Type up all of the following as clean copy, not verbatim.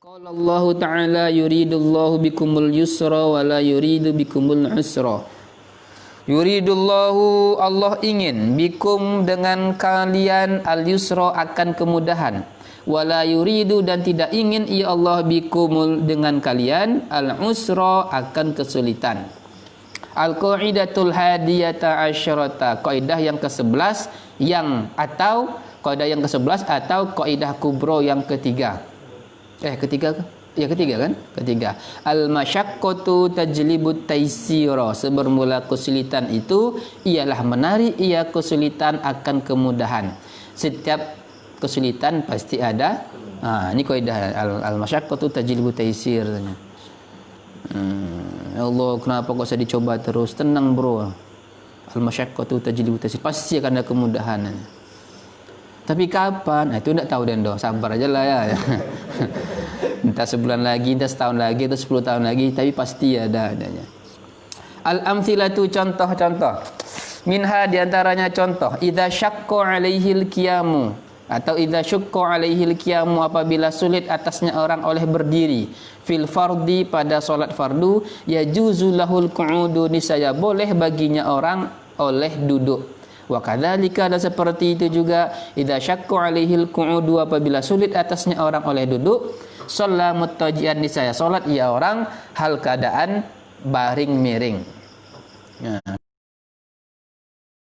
Qala Allah Ta'ala yuridullahu bikumul yusra wa la yuridu bikumul usra. Yuridullahu, Allah ingin, bikum dengan kalian, al yusra akan kemudahan, wa la yuridu dan tidak ingin ia Allah bikumul dengan kalian al usra akan kesulitan. Al qaidatul hadiyata asyarata, kaidah yang ke-11 atau kaidah yang ke-11 atau kaidah kubro yang ketiga. Ketiga kan? Ketiga. Al-masyaqqatu tajlibut taysira. Sebermula kesulitan itu ialah menarik ia kesulitan akan kemudahan. Setiap kesulitan pasti ada. Ini kaidah al-masyaqqatu tajlibut taysir. Ya Allah, kenapa kok saya dicoba terus? Tenang, bro. Al-masyaqqatu tajlibut taysir. Pasti akan ada kemudahan. Tapi kapan? Itu enggak tahu dan sabar aja lah ya. Entah sebulan lagi, entah setahun lagi, atau 10 tahun lagi, tapi pasti adanya. Al-amthilatu, contoh-contoh. Minha diantaranya contoh. Idza syaqqa alaihil qiyamu, atau idza syaqqa alaihil qiyamu, apabila sulit atasnya orang oleh berdiri. Fil fardi, pada solat fardu, yajuzu lahul qu'udu, niscaya boleh baginya orang oleh duduk. Wa kadzalika, dan seperti itu juga idza syaqqa alaihil qu'udu, apabila sulit atasnya orang oleh duduk, shalla muttaji'an, niscaya salat ia orang hal keadaan baring miring.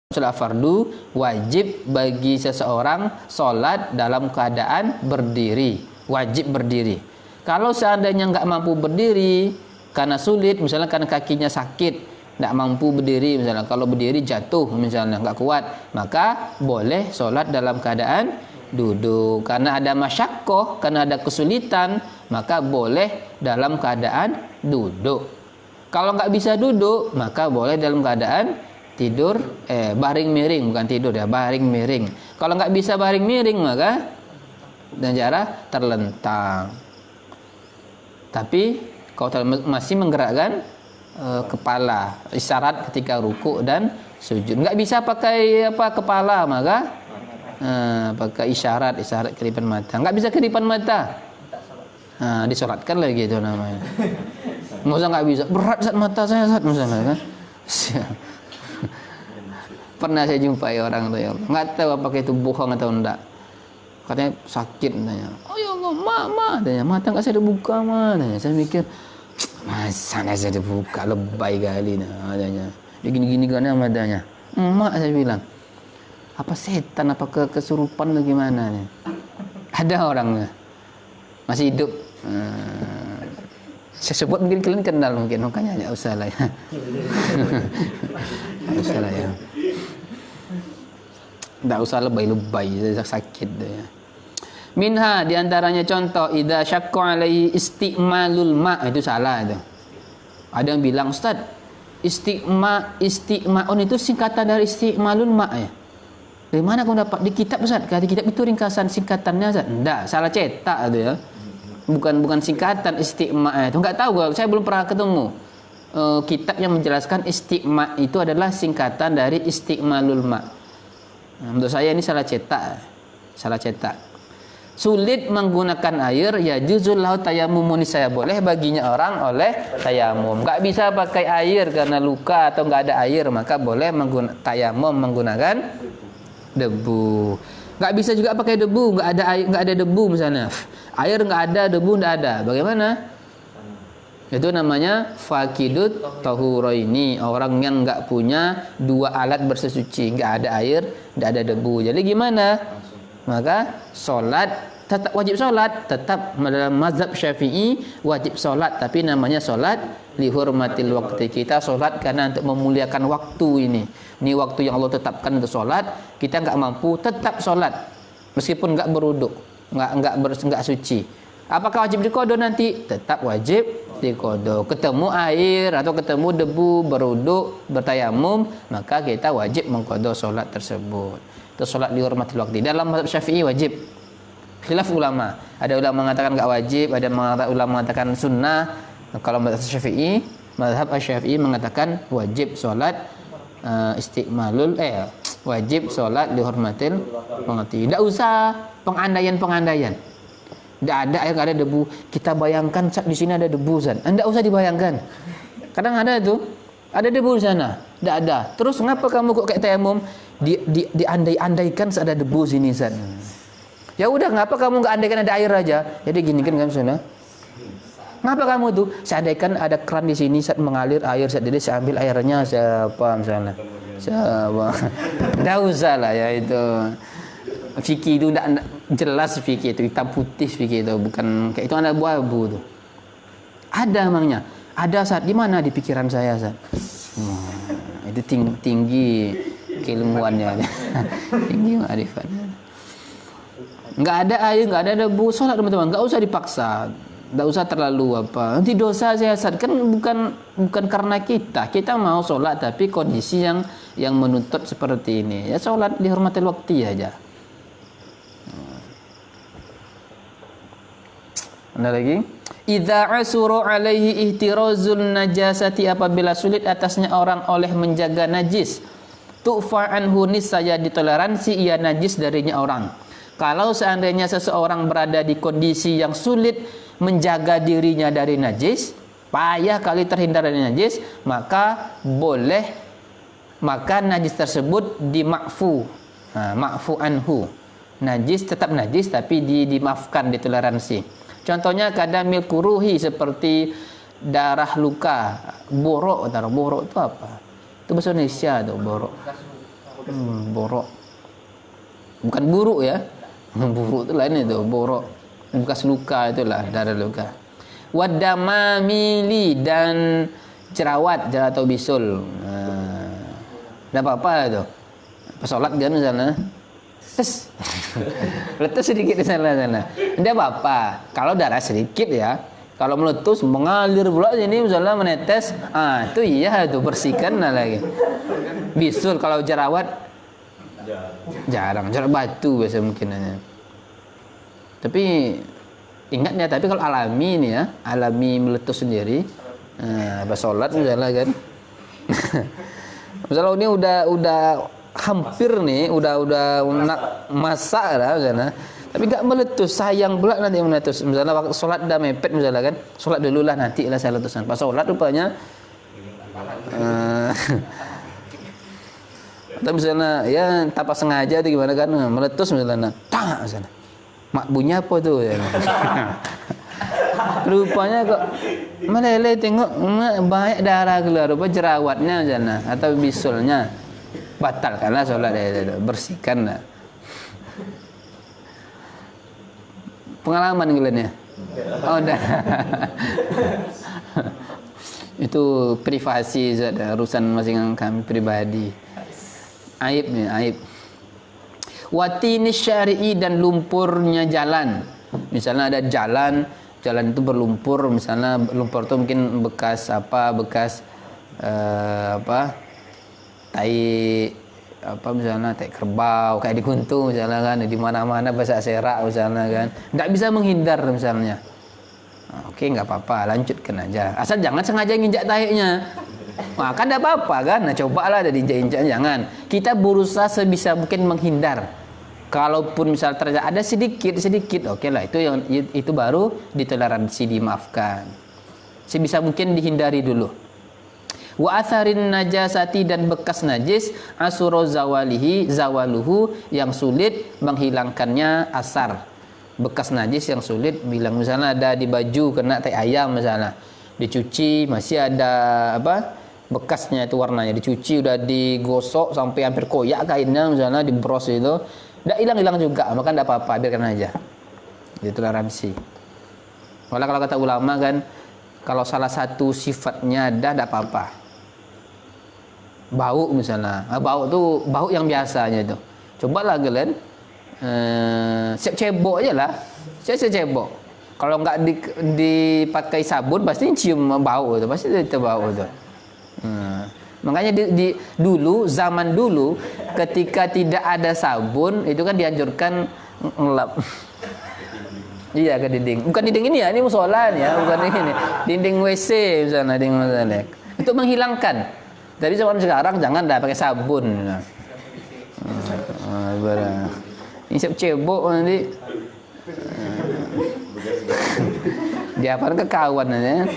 Salat fardu wajib bagi seseorang salat dalam keadaan berdiri, wajib berdiri. Kalau seandainya enggak mampu berdiri karena sulit, misalnya karena kakinya sakit, tidak mampu berdiri, misalnya kalau berdiri jatuh, misalnya nggak kuat, maka boleh sholat dalam keadaan duduk. Karena ada masyaqqah, karena ada kesulitan, maka boleh dalam keadaan duduk. Kalau nggak bisa duduk, maka boleh dalam keadaan tidur, baring miring, bukan tidur ya, baring miring. Kalau nggak bisa baring miring, maka dengan cara terlentang. Tapi kalau masih menggerakkan kepala, isyarat ketika ruku dan sujud. Nggak bisa pakai kepala, maka pakai isyarat kedipan mata. Nggak bisa kedipan mata, disolatkan lagi itu namanya. Masa nggak bisa, berat saat mata saya saat misalnya kan. Pernah saya jumpai orang tuh ya, nggak tahu apakah itu bohong atau enggak. Katanya sakit, tanya, oh ya Allah, tanya, mata nggak saya dibuka, tanya. Saya mikir, masa saya dibuka, lebay kali adanya. Dia gini-gini kan matanya. Emak, saya bilang, apa setan, apa kesurupan atau gimana nih? Ada orangnya masih hidup. Saya sebut mungkin kalian kenal, mungkin makanya enggak usah lah ya. Enggak usah lah ya. Enggak usah lebay-lebay, saya sakit ya. Minha diantaranya contoh, idza syaqqa alaihi isti'malul ma', itu salah itu. Ada yang bilang, Ustaz, isti'ma'un itu singkatan dari isti'malul ma' ya. Dari mana kamu dapat? Di kitab, Ustaz. Di kitab itu ringkasan singkatannya, Ustaz. Enggak, salah cetak itu ya. Bukan singkatan isti'ma' itu. Enggak tahu, saya belum pernah ketemu kitab yang menjelaskan isti'ma' itu adalah singkatan dari isti'malul ma'. Menurut saya ini salah cetak. Sulit menggunakan air, ya juzul lahu tayammum, saya boleh baginya orang oleh tayamum. Enggak bisa pakai air karena luka atau enggak ada air, maka boleh tayamum menggunakan debu. Enggak bisa juga pakai debu, enggak ada air, enggak ada debu misalnya. Air enggak ada, debu enggak ada. Bagaimana? Itu namanya fakidut tahuraini, orang yang enggak punya dua alat bersesuci, enggak ada air, enggak ada debu. Jadi gimana? Maka solat tetap wajib solat, tetap dalam mazhab Syafi'i wajib solat, tapi namanya solat lihurmatil waktu. Kita solat karena untuk memuliakan waktu ini. Ini waktu yang Allah tetapkan untuk solat, kita nggak mampu tetap solat meskipun nggak beruduk, nggak suci. Apakah wajib diqodo nanti? Tetap wajib diqodo. Ketemu air atau ketemu debu, beruduk, bertayamum, maka kita wajib mengqodo solat tersebut. Itu solat dihormati waktu. Dalam mazhab Syafi'i wajib. Khilaf ulama. Ada ulama mengatakan enggak wajib, ada ulama mengatakan sunnah. Kalau mazhab Syafi'i mengatakan wajib solat wajib solat dihormatil waktu. Tidak usah pengandaian. Tidak ada air, nggak ada debu. Kita bayangkan Ustaz, di sini ada debu Ustaz. Tidak usah dibayangkan. Kadang ada tuh, ada debu di sana. Tidak ada. Terus ngapa kamu kok kayak tayamum? Diandai-andaikan ada debu sini Ustaz. Ya udah, ngapa kamu nggak andaikan ada air aja? Jadi gini kan sana. Ngapa kamu tuh? Saya andaikan ada keran di sini, saat mengalir air, saat jadi saya ambil airnya, siapa misalnya? Siapa? Nggak usah lah ya itu. Fikih itu tidak jelas, fikih itu hitam putih, fikih itu bukan kayak itu ada abu-abu tuh. Ada emangnya. Ada saat di mana di pikiran saya saat. Itu tinggi keilmuannya, tinggi ma'rifatnya. Nggak ada air, nggak ada debu, sholat teman-teman, nggak usah dipaksa, nggak usah terlalu apa. Nanti dosa saya saat kan bukan karena kita mau sholat tapi kondisi yang menuntut seperti ini. Ya sholat dihormati waktu aja. Ada lagi? Idza asura alaihi ihtirazun najasati, apabila sulit atasnya orang oleh menjaga najis. Tu'fa anhu nisaya, ditoleransi ia najis darinya orang. Kalau seandainya seseorang berada di kondisi yang sulit menjaga dirinya dari najis, payah kali terhindar dari najis, maka najis tersebut dimakfu. Makfu anhu. Najis tetap najis tapi dimaafkan, ditoleransi. Contohnya kadamil kuruhi, seperti darah luka, borok. Borok itu apa? Itu bahasa Indonesia tuh, borok. Borok. Bukan buruk ya. Buruk itu lain itu, borok. Bekas luka itulah, darah luka. Wadamamili, dan jerawat atau bisul. Ada apa-apa itu? Pas sholat kan misalnya. Letus sedikit di sana. Tidak apa-apa. Kalau darah sedikit ya. Kalau meletus mengalir pula sini misalnya menetes, itu iya itu bersihkan lagi. Bisul, kalau jerawat jarang, jerawat batu biasa mungkin aja. Tapi ingatnya, tapi kalau alami ini ya, alami meletus sendiri, pas sholat misalnya kan. Misalnya ini udah hampir nih, udah nak masak lah misalnya, tapi nggak meletus, sayang pula nanti meletus. Misalnya waktu sholat udah mepet misalnya kan, sholat dulu lah nanti lah saya letusan. Pas sholat rupanya atau misalnya ya tanpa sengaja itu gimana kan, meletus misalnya, misalnya mak bunyi apa tuh ya. Rupanya kok meleleh, tengok banyak darah keluar, rupa jerawatnya misalnya atau bisulnya. Batalkanlah sholat, bersihkanlah. Pengalaman kalian ya? Oh, udah. Itu privasi, urusan masing-masing kami pribadi. Aib nih, aib. Watini syari'i, dan lumpurnya jalan. Misalnya ada jalan itu berlumpur, misalnya lumpur itu mungkin bekas tai misalnya tai kerbau kayak di Kuntung misalnya kan, di mana-mana bahasa serak misalnya kan, nggak bisa menghindar misalnya. Oke, nggak apa-apa, lanjutkan aja, asal jangan sengaja nginjak taiknya. Kan nggak apa-apa kan, cobalah ada diinjak-injak, jangan. Kita berusaha sebisa mungkin menghindar. Kalaupun misal terjadi ada sedikit, oke lah, itu baru ditoleransi, dimaafkan. Sebisa mungkin dihindari dulu. Wa atharin najasati, dan bekas najis, asuro zawaluhu, yang sulit menghilangkannya asar. Bekas najis yang sulit bilang, misalnya ada di baju kena tai ayam misalnya, dicuci masih ada bekasnya, itu warnanya, dicuci udah digosok sampai hampir koyak kainnya misalnya, dibros itu enggak hilang juga, maka enggak apa-apa, biarkan aja, ditoleransi. Walau kalau kata ulama kan, kalau salah satu sifatnya ada enggak apa-apa. Bau misalnya, bau tuh bau yang biasanya itu. Cobalah kalian siap cebok aja lah, siap cebok. Kalau nggak dipakai sabun pasti cium bau itu, pasti itu bau itu. Makanya zaman dulu ketika tidak ada sabun itu kan dianjurkan ngelap. Iya, ke dinding. Bukan dinding ini ya, ini musola ya, bukan ini. Dinding WC misalnya, dinding musola. Untuk menghilangkan. Jadi zaman sekarang jangan dah pakai sabun. Ini siap cebok nanti. Dia apa ke kawan ya.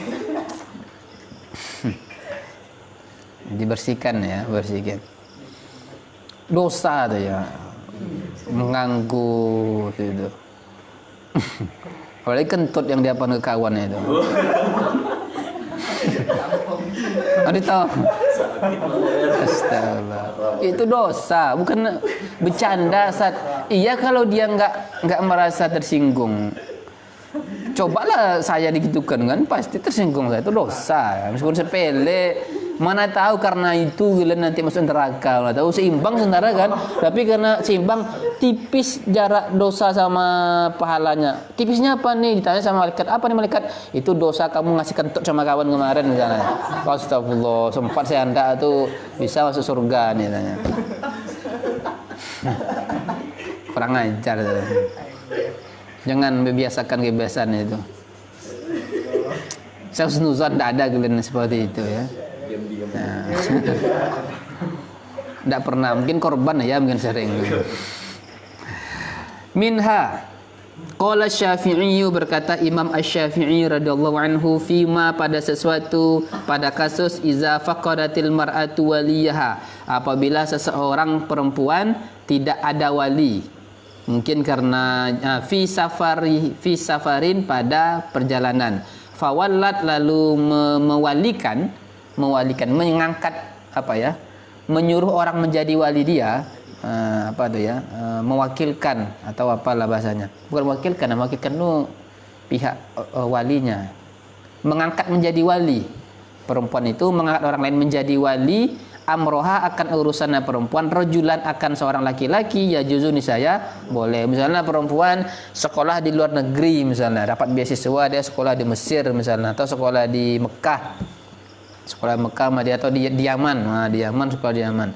Dibersihkan ya, bersihkan. Dosa tuh ya. Mengganggu itu. Apalagi kentut yang dia apa ke kawannya itu. Ada tahu? Astagfirullah. Itu dosa, bukan bercanda saat. Iya kalau dia nggak merasa tersinggung. Cobalah saya digitukan kan pasti tersinggung saya, itu dosa. Meskipun sepele, mana tahu karena itu kalian nanti masuk neraka. Mana tahu seimbang sementara kan, tapi karena seimbang tipis jarak dosa sama pahalanya. Tipisnya apa nih? Ditanya sama malaikat, apa nih malaikat? Itu dosa kamu ngasih kentut sama kawan kemarin misalnya. Astagfirullah, sempat saya anda tuh bisa masuk surga nih tanya. Kurang ajar. Jangan membiasakan kebiasaan itu. Saya husnuzan tidak ada kalian seperti itu ya. Tidak pernah, mungkin korban ya, mungkin sering. Minha qala Syafi'i, berkata Imam Asy-Syafi'i radhiyallahu anhu, fima pada sesuatu, pada kasus iza faqadatil mar'atu waliyaha, apabila seseorang perempuan tidak ada wali. Mungkin karena fi safarin pada perjalanan. Fawallat lalu mewalikan, mengangkat apa ya? Menyuruh orang menjadi wali dia, apa itu ya? Mewakilkan atau apalah bahasanya. Bukan mewakilkan itu pihak walinya. Mengangkat menjadi wali. Perempuan itu mengangkat orang lain menjadi wali. Amroha akan urusannya perempuan, rojulan akan seorang laki-laki, ya juzuni saya boleh. Misalnya perempuan sekolah di luar negeri, misalnya dapat beasiswa, dia sekolah di Mesir misalnya, atau sekolah di Mekah, sekolah Mekah dia, atau di Yaman, di Yaman, sekolah di Yaman.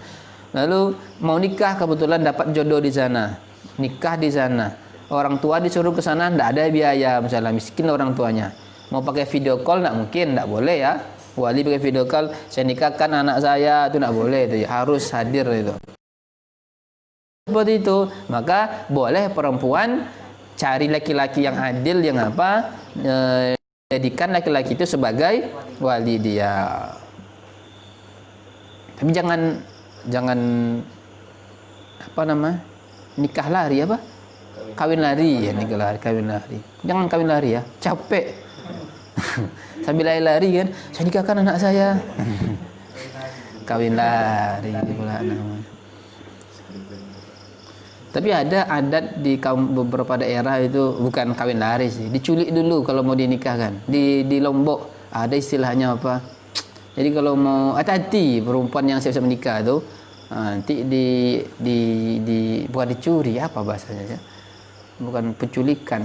Lalu mau nikah, kebetulan dapat jodoh di sana, nikah di sana. Orang tua disuruh ke sana, tidak ada biaya, misalnya miskin orang tuanya. Mau pakai video call, tidak mungkin, tidak boleh ya. Wali pakai video call, saya nikahkan anak saya, itu tidak boleh, itu harus hadir itu. Seperti itu, maka boleh perempuan cari laki-laki yang adil, yang apa, jadikan laki-laki itu sebagai wali dia. Tapi jangan apa nama, nikah lari apa? Kawin lari ya, nikah lari, kawin lari. Jangan kawin lari ya, capek. Sambil lari kan, saya nikahkan anak saya. Kawin lari pula namanya. Tapi ada adat di beberapa daerah itu bukan kawin lari sih, diculik dulu kalau mau dinikahkan. Di Lombok ada istilahnya apa? Jadi kalau mau hati-hati perempuan yang siap-siap menikah itu, nanti bukan dicuri, apa bahasanya ya? Bukan penculikan.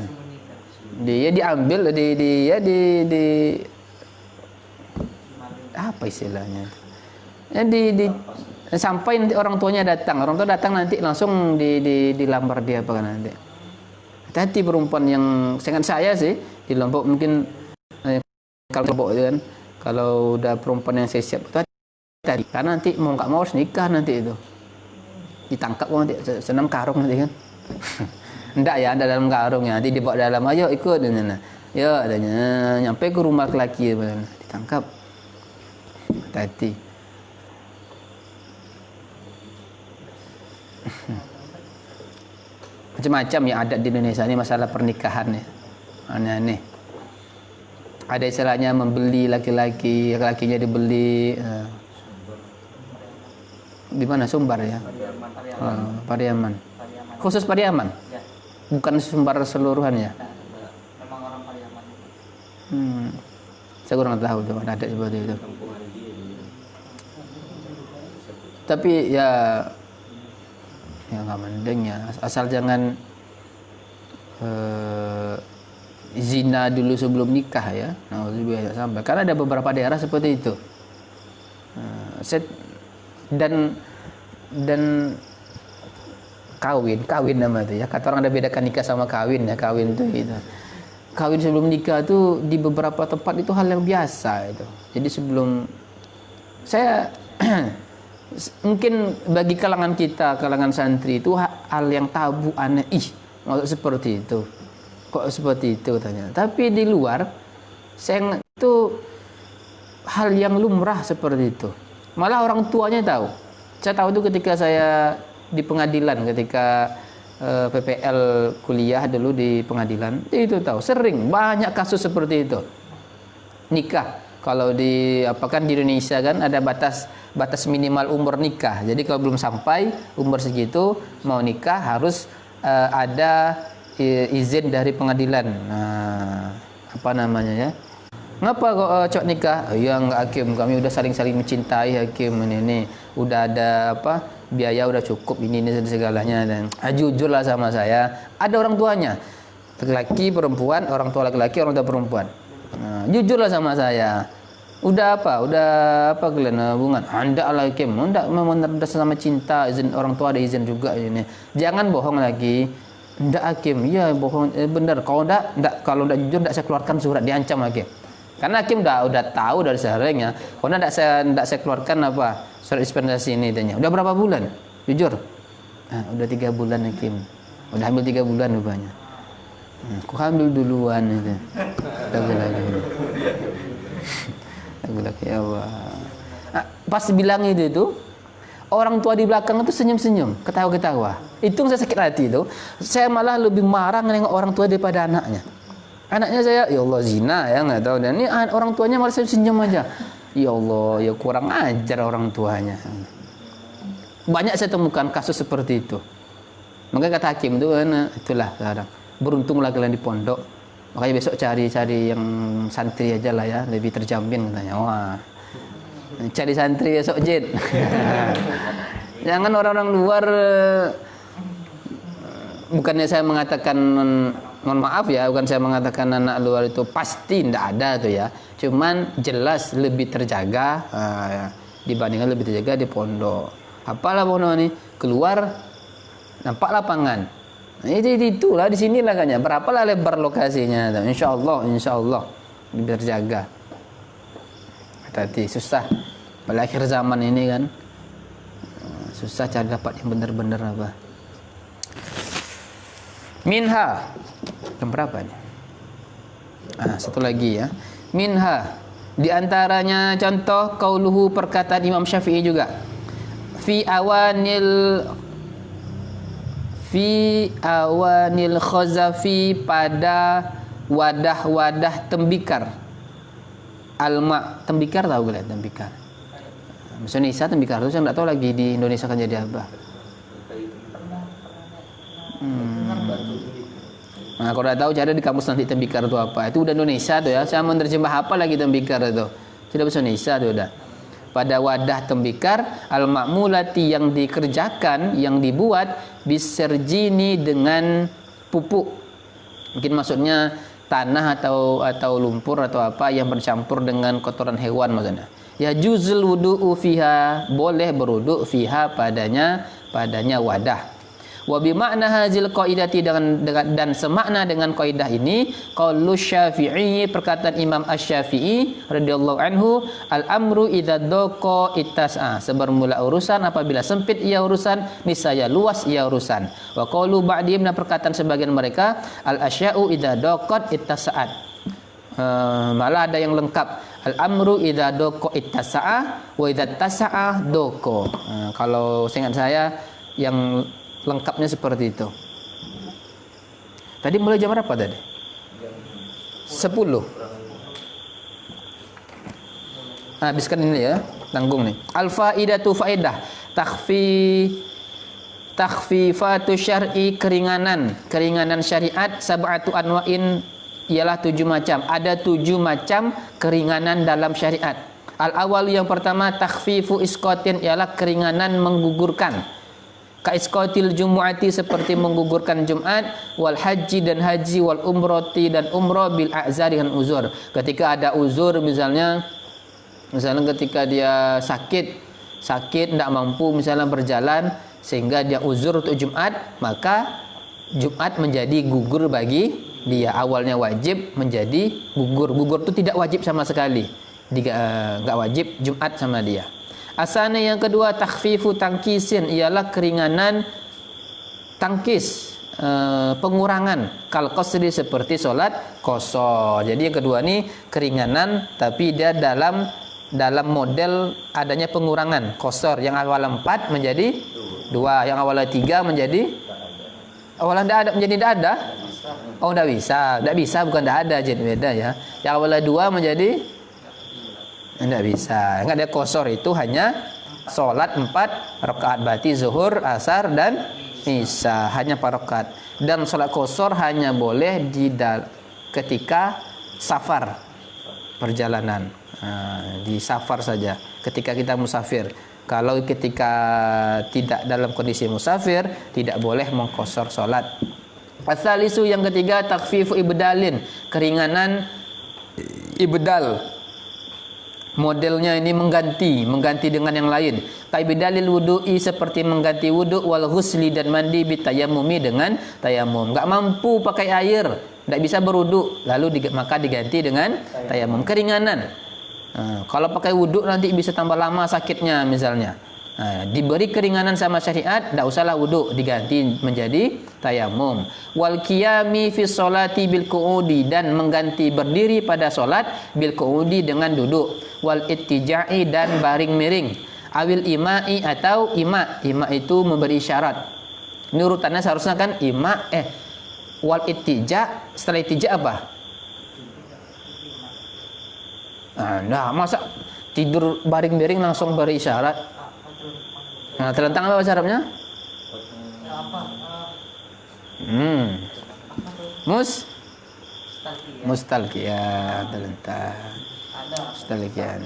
Dia diambil apa istilahnya? Sampai nanti orang tuanya datang, nanti langsung dilamar dia apa kan nanti. Hati-hati perempuan yang sangat saya sih di Lombok mungkin kalau Lombok itu kan, kalau udah perempuan yang siap itu hati-hati, karena nanti mau nggak mau harus nikah nanti itu. Ditangkap nanti senam karung nanti kan. Enggak ya, ada dalam karung ya, nanti dibawa dalam, ayo ikut, ya adanya, nyampe ke rumah laki, ditangkap, hati-hati. Macam-macam ya adat di Indonesia ini masalah pernikahan ya, aneh-aneh. Ada istilahnya membeli laki-laki, laki-lakinya dibeli. Di mana Sumbar ya? Pariaman. Khusus Pariaman. Bukan Sumbar seluruhannya. Memang orang Pariaman. Saya kurang tahu tuh ada seperti itu. Tapi ya nggak mending ya, asal jangan zina dulu sebelum nikah ya. Nah, sampai karena ada beberapa daerah seperti itu. Dan kawin nama itu ya, kata orang ada bedakan nikah sama kawin ya. Kawin itu gitu. Kawin sebelum nikah itu di beberapa tempat itu hal yang biasa itu. Jadi sebelum saya mungkin bagi kalangan kita, kalangan santri itu hal yang tabu, aneh, maksud seperti itu. kok seperti itu katanya. Tapi di luar saya itu hal yang lumrah seperti itu. Malah orang tuanya tahu. Saya tahu itu ketika saya di pengadilan, ketika PPL kuliah dulu di pengadilan, itu tahu sering banyak kasus seperti itu. Nikah, kalau di apa kan di Indonesia kan ada batas minimal umur nikah. Jadi kalau belum sampai umur segitu mau nikah harus ada izin dari pengadilan. Nah, apa namanya ya? Ngapa kok cok nikah? Ya enggak hakim, kami udah saling-saling mencintai hakim ini. Udah ada apa? Biaya udah cukup ini dan segalanya dan jujurlah sama saya. Ada orang tuanya. Laki-laki, perempuan, orang tua laki-laki, orang tua perempuan. Nah, jujurlah sama saya. Udah apa kalian hubungan? Anda lah hakim. Enggak memang sama cinta, izin orang tua ada izin juga ini. Jangan bohong lagi. Enggak hakim. Iya bohong benar. Kalau enggak jujur enggak saya keluarkan surat diancam hakim. Karena hakim udah tahu dari seharusnya. Kalau enggak saya keluarkan apa surat dispensasi ini tanya. Udah berapa bulan? Jujur. Udah 3 bulan hakim. Udah hamil 3 bulan rupanya. Aku hamil duluan itu. Lagi ya Allah. Pas bilang itu orang tua di belakang itu senyum-senyum, ketawa-ketawa. Itu saya sakit hati itu. Saya malah lebih marah nengok orang tua daripada anaknya. Anaknya saya, ya Allah zina ya nggak tahu. Dan ini orang tuanya malah senyum aja. Ya Allah, ya kurang ajar orang tuanya. Banyak saya temukan kasus seperti itu. Makanya kata hakim itu, itulah sekarang. Beruntunglah kalian di pondok. Makanya besok cari yang santri aja lah ya, lebih terjamin katanya. Wah, cari santri besok Jin. Jangan orang-orang luar. Bukannya saya mengatakan mohon maaf ya, bukan saya mengatakan anak luar itu pasti tidak ada tuh ya. Cuman jelas lebih terjaga ya, dibandingkan lebih terjaga di pondok. Apalah pondok ini keluar nampak lapangan. Nah, itulah di sinilah kayaknya. Berapalah lebar lokasinya? Insya Allah lebih terjaga. Hati-hati, susah. Pada akhir zaman ini kan susah cari dapat yang benar-benar apa. Minha. Yang berapa nih? Satu lagi ya. Minha. Di antaranya contoh qauluhu perkataan Imam Syafi'i juga. Fi awanil khazafi pada wadah-wadah tembikar. Alma tembikar tahu kalian tembikar? Bahasa Indonesia tembikar itu saya enggak tahu lagi di Indonesia kan jadi apa. Nah, kalau udah tahu cara di kamus nanti tembikar itu apa. Itu udah Indonesia tuh ya. Saya mau menerjemah apa lagi tembikar itu. Sudah bahasa Indonesia tuh udah. Pada wadah tembikar al-ma'mulati yang dikerjakan, yang dibuat biserjini dengan pupuk. Mungkin maksudnya tanah atau lumpur atau apa yang bercampur dengan kotoran hewan maksudnya. Ya juzul wudu'u fiha, boleh berwudu fiha padanya wadah. Wa bi makna hazil qaidati dan semakna dengan kaidah ini qaulu Syafi'i, perkataan Imam Asy-Syafi'i radhiyallahu anhu, al-amru idza daqa ittas'a, sebermula urusan apabila sempit ia urusan niscaya luas ia urusan. Wa qaulu ba'dihim, perkataan sebagian mereka, al-asya'u idza daqat ittasa'at. Malah ada yang lengkap, al-amru idza daqa ittasa'a wa idza tasa'a daqa. Kalau seingat saya yang lengkapnya seperti itu. Tadi mulai jam berapa tadi? 10. Habiskan ini ya, tanggung nih. Al-faidatu faedah, takhfifatu syar'i, keringanan syariat, sab'atu anwa'in ialah 7 macam. Ada 7 macam keringanan dalam syariat. Al-awwal yang pertama takhfifu isqatin, ialah keringanan menggugurkan. Ka isqatil jumu'ati, seperti menggugurkan Jumat, wal haji dan haji, wal umrati dan umrah, bil a'zari dengan uzur. Ketika ada uzur misalnya ketika dia sakit tidak mampu misalnya berjalan sehingga dia uzur untuk Jumat, maka Jumat menjadi gugur bagi dia. Awalnya wajib menjadi gugur. Gugur itu tidak wajib sama sekali. Enggak wajib Jumat sama dia. Asana yang kedua takhfifu tangkisin, ialah keringanan tangkis. pengurangan kal qasri seperti sholat qashar. Jadi yang kedua ini keringanan tapi dia dalam model adanya pengurangan qashar, yang awal 4 menjadi 2, yang awal 3 menjadi awal tidak ada menjadi tidak ada. Oh, tidak bisa bukan tidak ada, jadi beda ya. Yang awal 2 menjadi tidak bisa. Enggak ada qashar itu hanya sholat 4 rakaat, berarti zuhur, asar dan isya hanya 4 rakaat. Dan sholat qashar hanya boleh ketika safar, perjalanan. Di safar saja, ketika kita musafir. Kalau ketika tidak dalam kondisi musafir, tidak boleh mengqashar sholat. Asalisu yang ketiga takhfifu ibdalin, keringanan ibdal. Modelnya ini mengganti dengan yang lain. Kaibdalil wudu'i, seperti mengganti wudu, wal ghusli, dan mandi, bitayamumi, dengan tayamum. Enggak mampu pakai air, enggak bisa berwudu, lalu maka diganti dengan tayamum. Keringanan. Kalau pakai wudu nanti bisa tambah lama sakitnya misalnya. Diberi keringanan sama syariat, enggak usahlah wudu, diganti menjadi tayamum. Wal qiyami fi sholati bil qu'udi, dan mengganti berdiri pada salat bil qu'udi, dengan duduk. Wal ittija'i, dan baring miring. Awil ima'i, atau ima itu memberi isyarat. Ini urutannya seharusnya kan wal ittija, setelah ittija apa? Masa tidur baring miring langsung beri isyarat? Terlentang apa bahasa Arabnya? Mustalqiyah, terlentang. Mustalqiyah.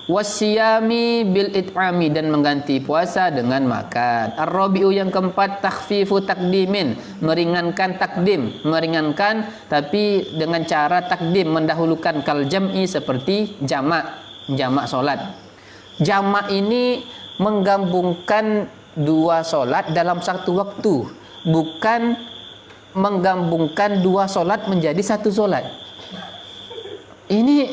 Wasiyami bil it'ami, dan mengganti puasa dengan makan. Ar-rabi'u yang keempat takhfifu takdimin, meringankan takdim, meringankan tapi dengan cara takdim, mendahulukan kal jam'i, seperti jamak salat. Jamak ini menggabungkan 2 salat dalam satu waktu, bukan menggabungkan 2 salat menjadi 1 salat. Ini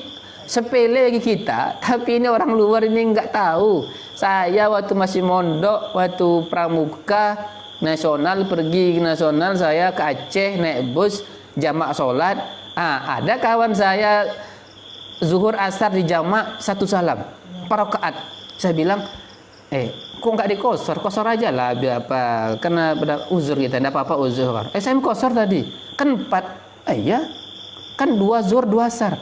sepele bagi kita, tapi ini orang luar ini nggak tahu. Saya waktu masih mondok, waktu pramuka nasional, pergi ke nasional, saya ke Aceh naik bus jamak sholat. Ada kawan saya zuhur asar di jamak 1 salam 4 rakaat. Saya bilang, kok nggak kosor aja lah, biar apa? Karena pada uzur kita, tidak apa-apa uzur. Saya kosor tadi, kan 4. Iya, kan 2 zuhur 2 asar.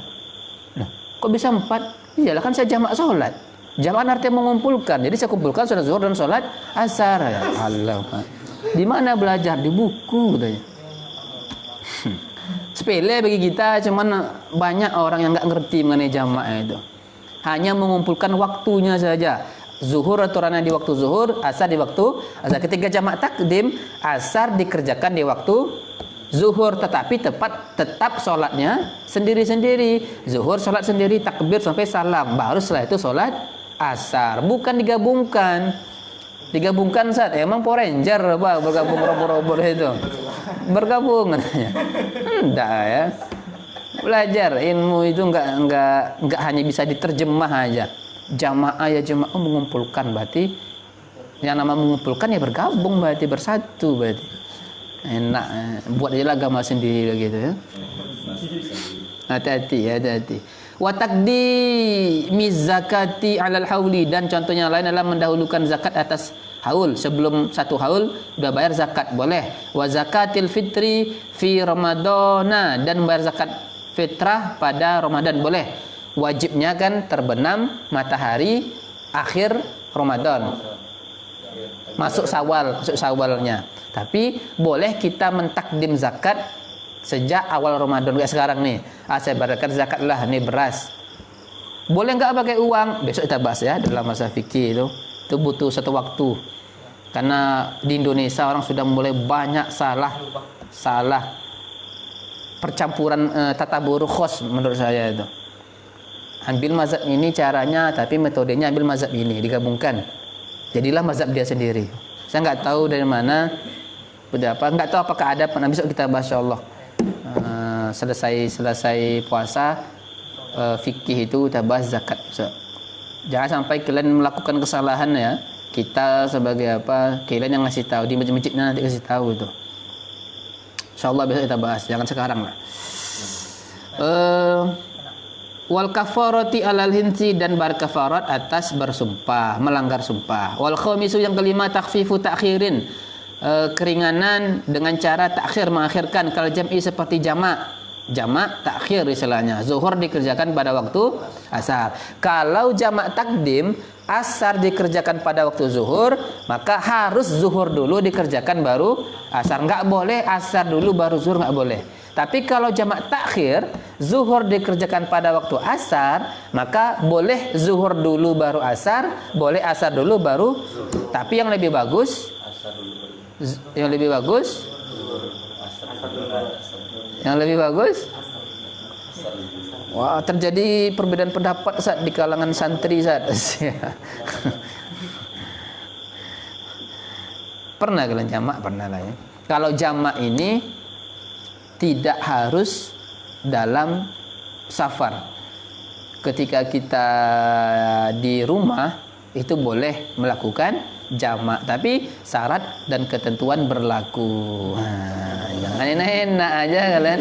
Kok bisa 4? Iyalah, kan saya jamak sholat. Jamak artinya mengumpulkan. Jadi saya kumpulkan sholat zuhur dan sholat asar. Ya Allah, di mana belajar? Di buku katanya. Sepele bagi kita, cuman banyak orang yang nggak ngerti mengenai jamak itu. Hanya mengumpulkan waktunya saja. Zuhur aturannya di waktu zuhur, asar di waktu asar. Ketika jamak takdim, asar dikerjakan di waktu zuhur, tetapi tetap sholatnya sendiri-sendiri. Zuhur sholat sendiri, takbir sampai salam, baru setelah itu sholat asar. Bukan digabungkan saat emang Power Ranger apa bergabung robot itu bergabung katanya. Enggak ya, belajar ilmu itu enggak hanya bisa diterjemah aja. Jamaah mengumpulkan, berarti yang nama mengumpulkan ya bergabung, berarti bersatu, berarti enak. Buat aja agama sendiri gitu ya. Hati-hati. Wa taqdimi zakati 'alal hauli, dan contohnya lain adalah mendahulukan zakat atas haul. Sebelum 1 haul udah bayar zakat, boleh. Wa zakatil fitri fi ramadana, dan bayar zakat fitrah pada Ramadan, boleh. Wajibnya kan terbenam matahari akhir Ramadan, masuk Syawalnya. Tapi boleh kita mentakdim zakat sejak awal Ramadan, kayak sekarang nih. Saya berikan zakat lah, nih beras. Boleh nggak pakai uang? Besok kita bahas ya dalam masa fikih itu. Itu butuh 1 waktu. Karena di Indonesia orang sudah mulai banyak salah percampuran tata buruk khos menurut saya itu. Ambil mazhab ini caranya, tapi metodenya ambil mazhab ini, digabungkan. Jadilah mazhab dia sendiri. Saya nggak tahu dari mana, nggak tahu apakah ada. Besok kita bahas insyaallah. Selesai puasa, fikih itu kita bahas zakat. Jangan sampai kalian melakukan kesalahan ya. Kita sebagai kalian yang ngasih tahu di masjid-masjidnya nanti kasih tahu itu. Insyaallah besok kita bahas, jangan sekarang lah. Wal kafarati alal hinsi, dan berkafarat atas bersumpah, melanggar sumpah. Wal khamisu, yang kelima, takhfifu ta'khirin, keringanan dengan cara takhir, mengakhirkan. Kalau jam'i seperti jamak takhir istilahnya. Zuhur dikerjakan pada waktu asar. Kalau jamak takdim, asar dikerjakan pada waktu zuhur, maka harus zuhur dulu dikerjakan baru asar. Nggak boleh asar dulu baru zuhur, nggak boleh. Tapi kalau jamak takhir, zuhur dikerjakan pada waktu asar, maka boleh zuhur dulu baru asar, boleh asar dulu baru. Tapi yang lebih bagus, wah, terjadi perbedaan pendapat saat di kalangan santri saat. Pernah kalian jamak? Pernah lah ya. Kalau jamak ini tidak harus dalam safar. Ketika kita di rumah itu boleh melakukan jamak, tapi syarat dan ketentuan berlaku. Jangan enak-enak aja kalian.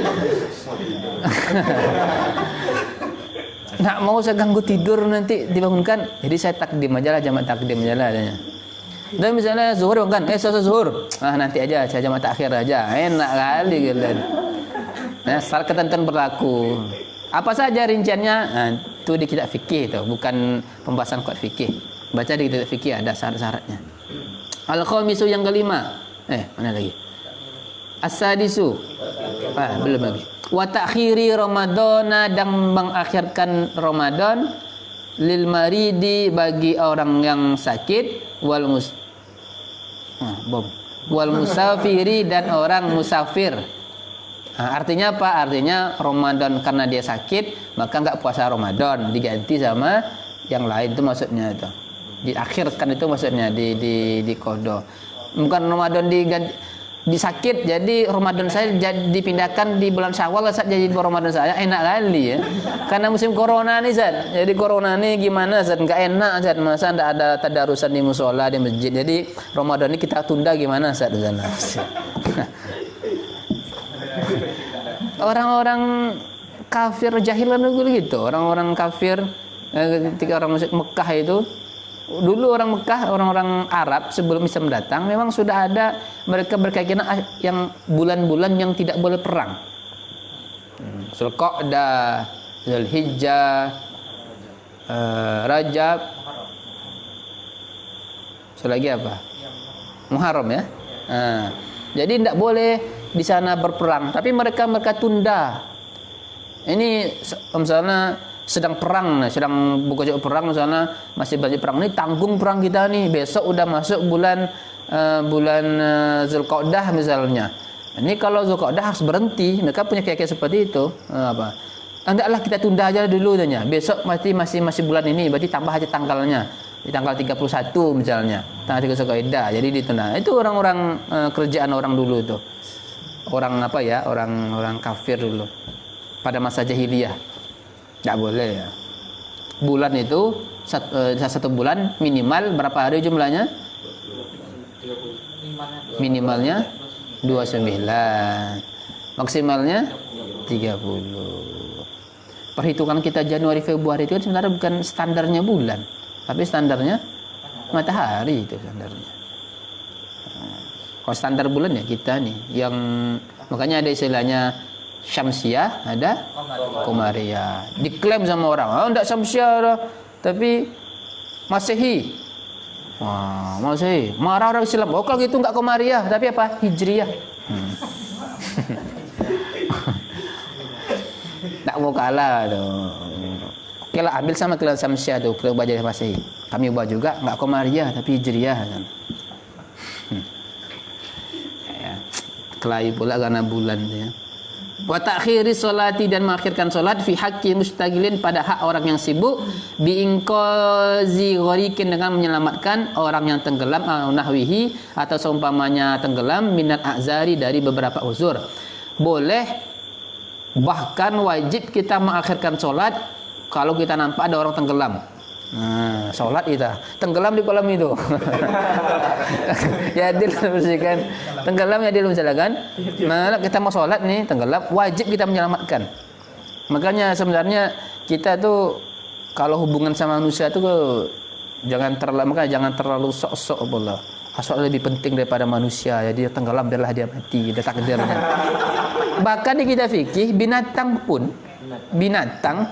Nggak mau saya ganggu tidur nanti dibangunkan, jadi saya takdim aja lah, jamak takdim aja lah adanya. Dan misalnya zuhur kan, selesai zuhur, nanti aja saya jamak takhir aja, enak kali kalian. Nah, syarat ketentuan berlaku. Apa saja rinciannya? Nah, itu di kitab fikih itu, bukan pembahasan kuat fikih. Baca di kitab fikih ada syarat-syaratnya. Al-khamisu, yang kelima. Mana lagi? As-sadisu. Belum lagi. Wa ta'khiri Ramadana, dan mengakhirkan Ramadan lil maridi, bagi orang yang sakit, wal musafiri, dan orang musafir. Artinya apa? Artinya Ramadan karena dia sakit, maka nggak puasa Ramadan, diganti sama yang lain, itu maksudnya itu. Diakhirkan itu maksudnya di qada. Bukan Ramadan di sakit, jadi Ramadan saya dipindahkan di bulan Syawal saat jadi Ramadan saya, enak kali ya. Karena musim corona nih Zat. Jadi corona nih gimana Zat? Nggak enak Zat, masa nggak ada tadarusan di musola, di masjid. Jadi Ramadan ini kita tunda gimana Zat? Orang-orang kafir jahilan dulu gitu. Orang-orang kafir ketika orang musyrik Mekah itu, dulu orang Mekah, orang-orang Arab sebelum Islam datang memang sudah ada, mereka berkeyakinan yang bulan-bulan yang tidak boleh perang. Zulqa'dah, Zulhijjah, Rajab, selagi apa? Muharram ya. Jadi tidak boleh di sana berperang, tapi mereka tunda. Ini misalnya sedang perang, sedang buka perang, misalnya masih banyak perang, ini tanggung perang kita nih, besok udah masuk bulan Zulqa'dah misalnya. Ini kalau Zulqa'dah harus berhenti, mereka punya keyakinan seperti itu. Hendaklah kita tunda aja dulu tanya. Besok masih bulan ini, berarti tambah aja tanggalnya. Di tanggal 31 misalnya, tanggal 31 Zulqa'dah, jadi ditunda. Itu orang-orang kerjaan orang dulu itu. Orang apa ya, orang kafir dulu pada masa jahiliyah. Nggak boleh ya. Bulan itu satu bulan minimal berapa hari jumlahnya? Minimalnya 29, maksimalnya 30. Perhitungan kita Januari Februari itu kan sebenarnya bukan standarnya bulan, tapi standarnya matahari itu standarnya. Kalau standar bulan ya kita nih, yang makanya ada istilahnya Syamsiah, ada Qamariyah. Diklaim sama orang, enggak Syamsiah dah, tapi Masehi. Wah, Masehi. Marah orang Islam. Oh, kalau gitu enggak Qamariyah, tapi apa? Hijriyah. Tak mau kalah tuh. Oke lah, ambil sama kalian Syamsiah tuh, kalau baca Masehi. Kami ubah juga, enggak Qamariyah, tapi Hijriyah kan. Kelahi pula karena bulan ya. Wa ta'khiri sholati, dan mengakhirkan salat fi haqqi mustagilin, pada hak orang yang sibuk, bi inqazi ghariqin, dengan menyelamatkan orang yang tenggelam, nahwihi, atau seumpamanya tenggelam, minat a'zari, dari beberapa uzur. Boleh, bahkan wajib kita mengakhirkan salat kalau kita nampak ada orang tenggelam. Nah, sholat kita tenggelam di kolam itu. Ya adil bersihkan. Tenggelam ya adil misalkan. Nah, kita mau sholat nih tenggelam, wajib kita menyelamatkan. Makanya sebenarnya kita tuh kalau hubungan sama manusia tuh jangan terlalu sok-sok pula. Sholat lebih penting daripada manusia. Ya dia tenggelam biarlah dia mati, dia takdirnya. Bahkan di kita fikih binatang pun binatang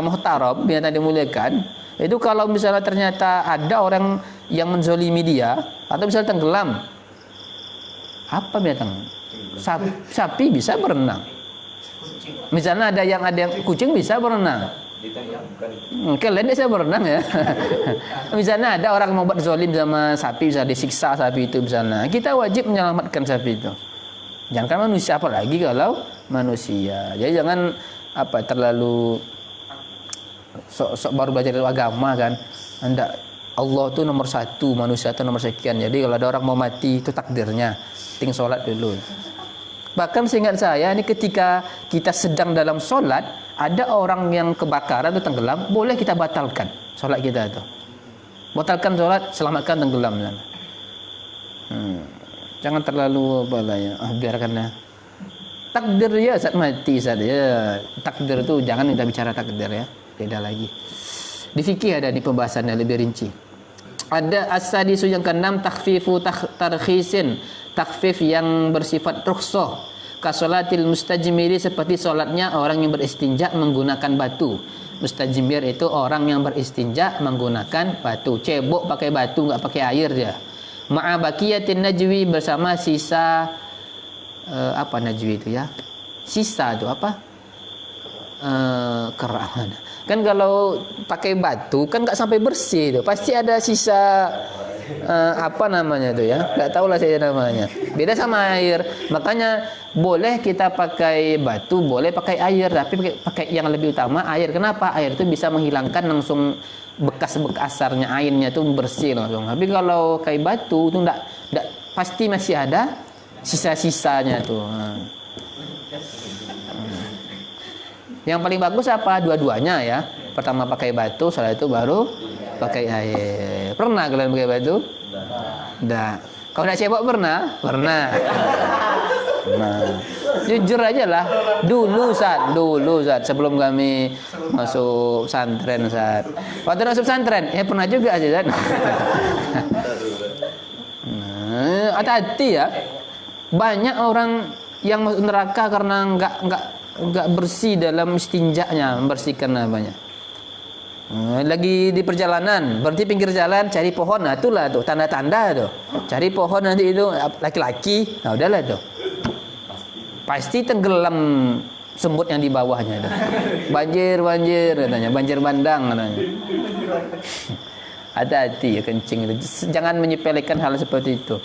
muhtaram, binatang dimuliakan. Itu kalau misalnya ternyata ada orang yang menzolimi dia atau misalnya tenggelam, apa binatang? Sapi bisa berenang. Misalnya ada yang kucing bisa berenang. Kalian bisa berenang ya. Misalnya ada orang mau buat zolim sama sapi, bisa disiksa sapi itu misalnya. Kita wajib menyelamatkan sapi itu. Jangan manusia, apalagi kalau manusia. Jadi jangan terlalu sok baru belajar agama kan. Anda Allah tuh nomor satu, manusia tuh nomor sekian. Jadi kalau ada orang mau mati itu takdirnya. Tinggal sholat dulu. Bahkan seingat saya ini ketika kita sedang dalam sholat, ada orang yang kebakaran atau tenggelam, boleh kita batalkan sholat kita itu. Batalkan sholat, selamatkan tenggelam. Jangan terlalu biarkanlah. Takdir ya saat mati saat ya. Takdir itu jangan kita bicara takdir ya. Beda lagi. Di fikih ada di pembahasannya lebih rinci. Ada as-sadisu yang keenam takhfifu tarkhisin. Takhfif yang bersifat rukhsah. Kasolatil mustajmiri seperti solatnya orang yang beristinja menggunakan batu. Mustajmir itu orang yang beristinja menggunakan batu. Cebok pakai batu, enggak pakai air dia. Ma'a baqiyatin najwi bersama sisa apa najwi itu ya? Sisa itu apa? Kerak. Kan kalau pakai batu kan nggak sampai bersih itu, pasti ada sisa apa namanya itu ya, nggak tahu lah saya namanya. Beda sama air, makanya boleh kita pakai batu, boleh pakai air, tapi pakai yang lebih utama air. Kenapa? Air itu bisa menghilangkan langsung bekas-bekasarnya, airnya itu bersih langsung. Tapi kalau kayak batu itu nggak pasti masih ada sisa-sisanya tuh. Yang paling bagus apa? Dua-duanya ya. Pertama pakai batu, setelah itu baru pakai air. Pernah kalian pakai batu? Enggak. Kalau nak cebok pernah? Pernah. Nah, jujur aja lah. Dulu saat sebelum kami masuk pesantren saat. Waktu masuk pesantren, ya pernah juga aja Zat. Nah, hati-hati ya. Banyak orang yang masuk neraka karena enggak bersih dalam istinjanya, membersihkan namanya. Lagi di perjalanan, berhenti pinggir jalan, cari pohon, nah itulah tuh tanda-tanda tuh. Cari pohon nanti itu laki-laki, nah udahlah tuh. Pasti tenggelam semut yang di bawahnya tuh. Banjir katanya, banjir bandang katanya. Hati-hati ya kencing itu. Jangan menyepelekan hal seperti itu.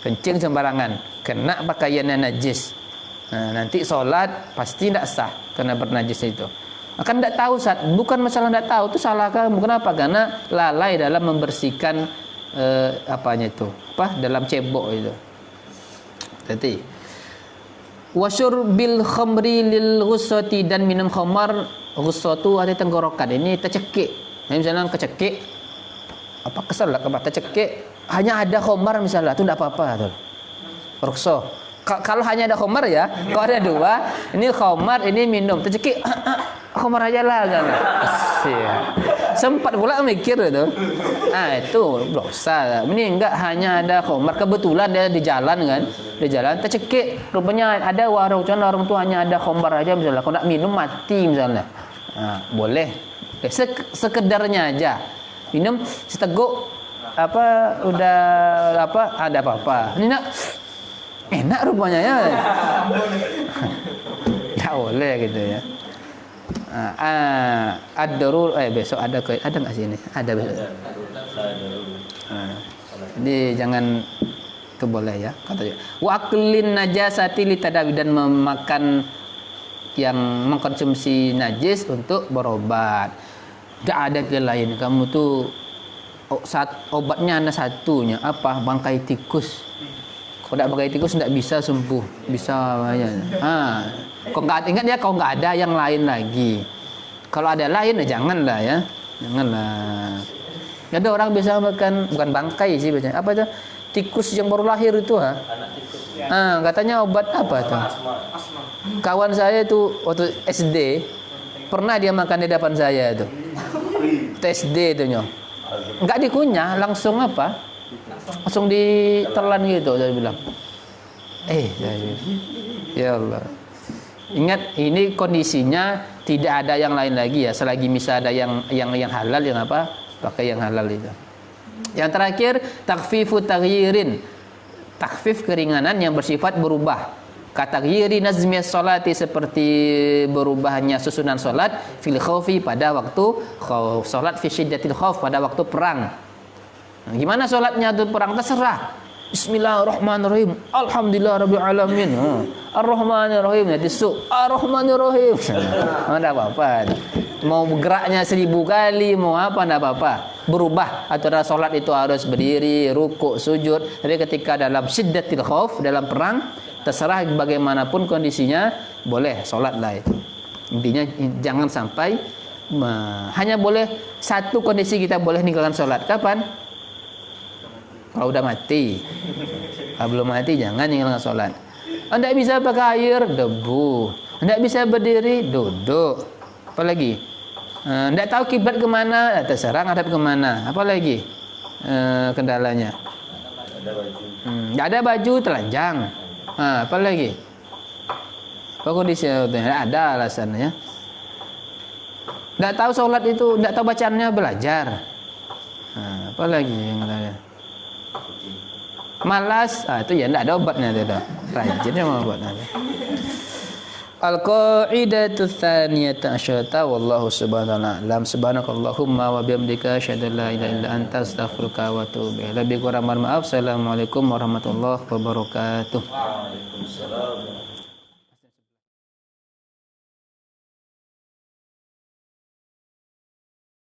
Kencing sembarangan, kena pakaiannya najis. Nah, nanti sholat pasti tidak sah karena bernajis itu. Akan tidak tahu saat bukan masalah tidak tahu itu salah kamu. Kenapa? Karena lalai dalam membersihkan apanya itu dalam cebok itu. Jadi wasyurbil khamri lil ghussati dan minum khamar. Ghussatu ada tenggorokan ini tercekik. Nah, misalnya kecekik apa kesal lah tercekik hanya ada khamar misalnya itu tidak apa-apa tuh. Rukhsah. Kalau hanya ada khamar ya, kalau ada dua, ini khamar, ini minum, tercekik, khamar aja lah kan. Sempat pula mikir itu. Nah itu dosa. Ini enggak hanya ada khamar, kebetulan dia di jalan kan, di jalan tercekik, rupanya ada warung tuh hanya ada khamar aja misalnya. Kalau nak minum mati misalnya, nah, boleh. Sekedarnya aja minum seteguk udah ada apa-apa. Ini nak enak rupanya ya. Tak boleh gitu ya. Ad-darur besok ada enggak sini? Ada besok. Jadi jangan itu boleh ya katanya. Wa aklin najasati litadawi dan memakan yang mengkonsumsi najis untuk berobat. Enggak ada pilihan lain. Kamu tuh obatnya ada satunya apa? Bangkai tikus. Kalau tidak bangkai tikus tidak bisa sembuh, bisa banyak. Kau nggak ingat ya, kau nggak ada yang lain lagi. Kalau ada lain, ya janganlah ya. Janganlah. Ada orang biasa makan, bukan bangkai sih biasanya. Apa itu? Tikus yang baru lahir itu, ha? Anak tikus. Katanya obat apa tuh? Asma. Kawan saya itu waktu SD pernah dia makan di depan saya itu. Itu SD itu nyong. Enggak dikunyah, langsung apa? Langsung ditelan gitu saya bilang. Ya Allah. Ingat ini kondisinya tidak ada yang lain lagi ya. Selagi bisa ada yang halal, yang apa? Pakai yang halal itu. Yang terakhir takfifu taghyirin. Takfif keringanan yang bersifat berubah. Kataghiri nazmi salati seperti berubahnya susunan salat fil khaufi pada waktu khauf. Salat fi syiddatil khauf pada waktu perang. Nah, gimana salatnya itu perang terserah. Bismillahirrahmanirrahim. Alhamdulillahirabbil alamin. Ar-Rahmanirrahim. Jadi Ar-Rahmanirrahim. Enggak apa-apa. Mau geraknya 1000 kali, mau apa enggak apa-apa. Berubah aturan salat itu harus berdiri, rukuk, sujud. Tapi ketika dalam syiddatil khauf, dalam perang, terserah bagaimanapun kondisinya, boleh salatlah itu. Intinya jangan sampai hanya boleh satu kondisi kita boleh ninggalkan salat. Kapan? Kalau udah mati. Kalau belum mati jangan ninggalkan salat. Anda bisa pakai air, debu. Anda bisa berdiri, duduk. Apalagi? Anda tahu kiblat kemana, terserah ngadap kemana. Apalagi kendalanya? Ada baju. Nggak ada baju, telanjang. Apalagi? Apa kondisi itu? Ada alasannya. Nggak tahu sholat itu, nggak tahu bacaannya, belajar. Apalagi yang lain? Malas, itu ya enggak ada obatnya itu dah. Rajin sama obatnya. Al-qa'idatu tsaniyatu asyarata wallahu subhanahu wa ta'ala subhanakallahumma wa bihamdika asyhadu an la ilaha illa anta astaghfiruka wa atubu ilaik. Lebih kurang mohon maaf. Assalamualaikum warahmatullahi wabarakatuh. Waalaikumsalam.